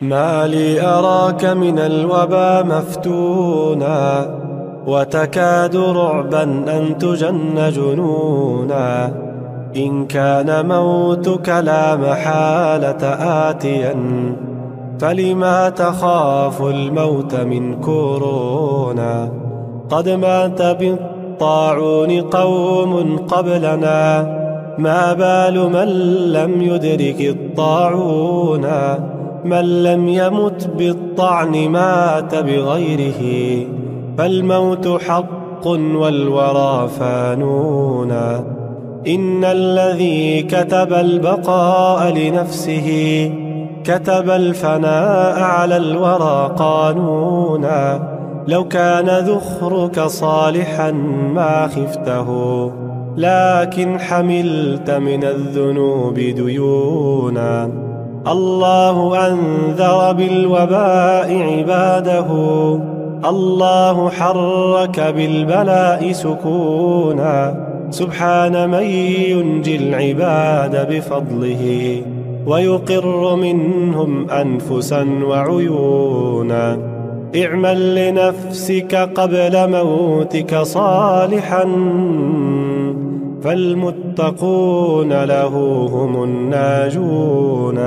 ما لي أراك من الوبا مفتونا، وتكاد رعبا أن تجن جنونا. إن كان موتك لا محالة آتيا، فلما تخاف الموت من كورونا؟ قد مات بالطاعون قوم قبلنا، ما بال من لم يدرك الطاعون؟ من لم يمت بالطعن مات بغيره، فالموت حق والورى فانون. إن الذي كتب البقاء لنفسه، كتب الفناء على الورى قانونا. لو كان ذخرك صالحا ما خفته، لكن حملت من الذنوب ديونا. الله أنذر بالوباء عباده، الله حرك بالبلاء سكونا. سبحان من ينجي العباد بفضله، ويقر منهم أنفسا وعيونا. اعمل لنفسك قبل موتك صالحا، فالمتقون له هم الناجون.